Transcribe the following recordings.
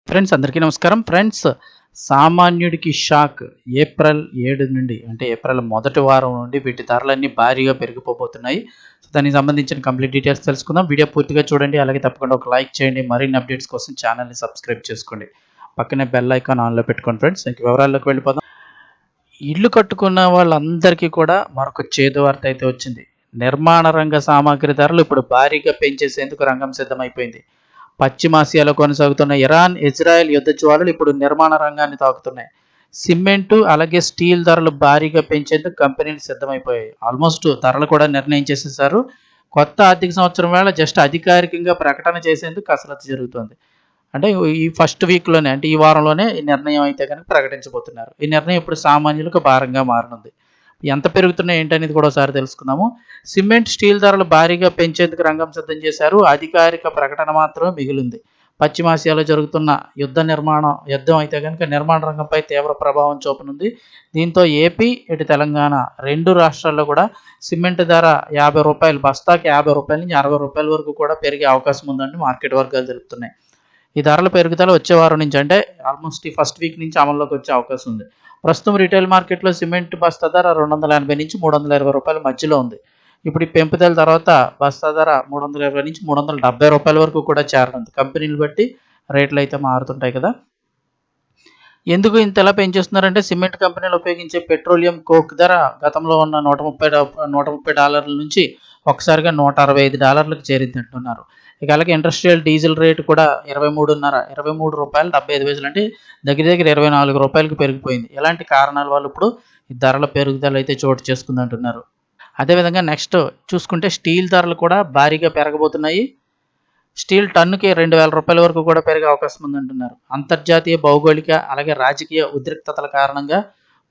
Friends అందరికీ నమస్కారం. Friends, సామాన్యుడికి షాక్. ఏప్రిల్ 7 నుండి అంటే ఏప్రిల్ మొదటి వారం నుండి వీటి ధరలన్నీ భారీగా పెరిగిపోబోతున్నాయి. సో, దానికి సంబంధించిన కంప్లీట్ డీటెయిల్స్ తెలుసుకుందాం. వీడియో పూర్తిగా చూడండి. అలాగే తప్పకుండా ఒక లైక్ చేయండి. మరిన్ని అప్డేట్స్ కోసం ఛానల్‌ని సబ్స్క్రైబ్ చేసుకోండి. పక్కనే బెల్ ఐకాన్ ఆన్‌లో పెట్టుకోండి ఫ్రెండ్స్. ఇంక వివరాల్లోకి వెళ్ళిపోదాం. ఇల్లు కట్టుకున్న వాళ్ళందరికీ కూడా మరొక చేదు వార్త అయితే వచ్చింది. నిర్మాణ రంగ సామాగ్రి ధరలు ఇప్పుడు భారీగా పెంచేసేందుకు రంగం సిద్ధమైపోయింది. పశ్చిమాసియాలో కొనసాగుతున్న ఇరాన్, ఇజ్రాయెల్ యుద్ధ జ్వాలలు ఇప్పుడు నిర్మాణ రంగాన్ని తాకుతున్నాయి. సిమెంటు అలాగే స్టీల్ ధరలు భారీగా పెంచేందుకు కంపెనీలు సిద్ధమైపోయాయి. ఆల్మోస్ట్ ధరలు కూడా నిర్ణయం చేసేసారు. కొత్త ఆర్థిక సంవత్సరం వేళ జస్ట్ అధికారికంగా ప్రకటన చేసేందుకు కసరత్తు జరుగుతోంది. అంటే ఈ ఫస్ట్ వీక్‌లోనే అంటే ఈ వారంలోనే ఈ నిర్ణయం అయితే గనుక ప్రకటించబోతున్నారు. ఈ నిర్ణయం ఇప్పుడు సామాన్యులకు భారంగా మారనుంది. ఎంత పెరుగుతున్నాయి ఏంటనేది కూడా ఒకసారి తెలుసుకుందాము. సిమెంట్, స్టీల్ ధరలు భారీగా పెంచేందుకు రంగం సిద్ధం చేశారు. అధికారిక ప్రకటన మాత్రమే మిగిలింది. పశ్చిమాసియాలో జరుగుతున్న యుద్ధం అయితే గనుక నిర్మాణ రంగంపై తీవ్ర ప్రభావం చూపనుంది. దీంతో ఏపీ, ఇటు తెలంగాణ 2 రాష్ట్రాల్లో కూడా సిమెంట్ ధర రూ. 50 బస్తాకి రూ. 50 నుంచి రూ. 60 వరకు కూడా పెరిగే అవకాశం ఉందని మార్కెట్ వర్గాలు తెలుపుతున్నాయి. ఈ ధరల పెరుగుదల వచ్చే వారం నుంచి అంటే ఆల్మోస్ట్ ఈ ఫస్ట్ వీక్ నుంచి అమల్లోకి వచ్చే అవకాశం ఉంది. ప్రస్తుతం రిటైల్ మార్కెట్‌లో సిమెంట్ బస్తా ధర రూ. 280 నుంచి రూ. 320 మధ్యలో ఉంది. ఇప్పుడు ఈ పెంపుదల తర్వాత బస్తా ధర రూ. 320 నుంచి రూ. 370 వరకు కూడా చేరనుంది. కంపెనీలు బట్టి రేట్లు అయితే మారుతుంటాయి కదా! ఎందుకు ఇంతలా పెంచేస్తున్నారంటే సిమెంట్ కంపెనీలు ఉపయోగించే పెట్రోలియం కోక్ ధర గతంలో ఉన్న $130 నుంచి ఒకసారిగా $165కి చేరిందంటున్నారు. ఇక అలాగే ఇండస్ట్రియల్ డీజిల్ రేటు కూడా రూ. 23.75 అంటే దగ్గర దగ్గర రూ. 24కి పెరిగిపోయింది. ఇలాంటి కారణాల వల్ల ఇప్పుడు ఈ ధరల పెరుగుదల అయితే చోటు చేసుకుందంటున్నారు. అదేవిధంగా నెక్స్ట్ చూసుకుంటే స్టీల్ ధరలు కూడా భారీగా పెరగబోతున్నాయి. స్టీల్ టన్నుకి రూ. 2,000 వరకు కూడా పెరిగే అవకాశం ఉందంటున్నారు. అంతర్జాతీయ భౌగోళిక అలాగే రాజకీయ ఉద్రిక్తతల కారణంగా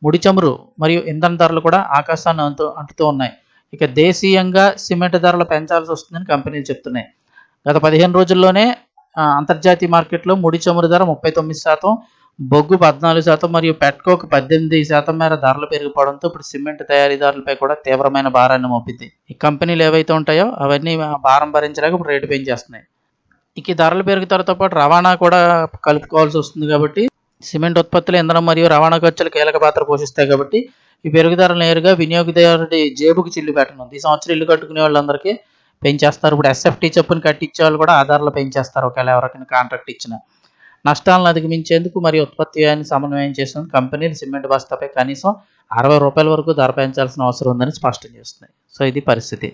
ముడి చమురు మరియు ఇంధన ధరలు కూడా ఆకాశాన్ని అంటుతూ ఉన్నాయి. ఇక దేశీయంగా సిమెంట్ ధరలు పెంచాల్సి వస్తుందని కంపెనీలు చెప్తున్నాయి. గత 15 రోజుల్లోనే అంతర్జాతీయ మార్కెట్లో ముడి చమురు ధర 39%, బొగ్గు 14% మరియు పెట్కోక్ 18% మేర ధరలు పెరిగిపోవడంతో ఇప్పుడు సిమెంట్ తయారీదారులపై కూడా తీవ్రమైన భారాన్ని మోపింది. ఈ కంపెనీలు ఏవైతే ఉంటాయో అవన్నీ భారం భరించలేక ఇప్పుడు రేటు పెంచేస్తున్నాయి. ఇక ఈ ధరల పెరుగుదలతో పాటు రవాణా కూడా కలుపుకోవాల్సి వస్తుంది కాబట్టి సిమెంట్ ఉత్పత్తులు, ఇంధనం మరియు రవాణా ఖర్చులు కీలక పాత్ర పోషిస్తాయి కాబట్టి ఈ పెరుగుదల నేరుగా వినియోగదారుడి జేబుకు చిల్లు పెట్టనుంది. ఈ సంవత్సరం ఇల్లు కట్టుకునే వాళ్ళందరికీ పెంచేస్తారు. ఇప్పుడు ఎస్ఎఫ్టీ చొప్పున కట్టించే వాళ్ళు కూడా ఆ ధరలు పెంచేస్తారు ఒకవేళ ఎవరికైనా కాంట్రాక్ట్ ఇచ్చినా. నష్టాలను అధిగమించేందుకు మరియు ఉత్పత్తి వ్యయాన్ని సమన్వయం చేసేందుకు కంపెనీలు సిమెంట్ బస్తాపై కనీసం రూ. 60 వరకు ధర పెంచాల్సిన అవసరం ఉందని స్పష్టం చేస్తున్నాయి. సో ఇది పరిస్థితి.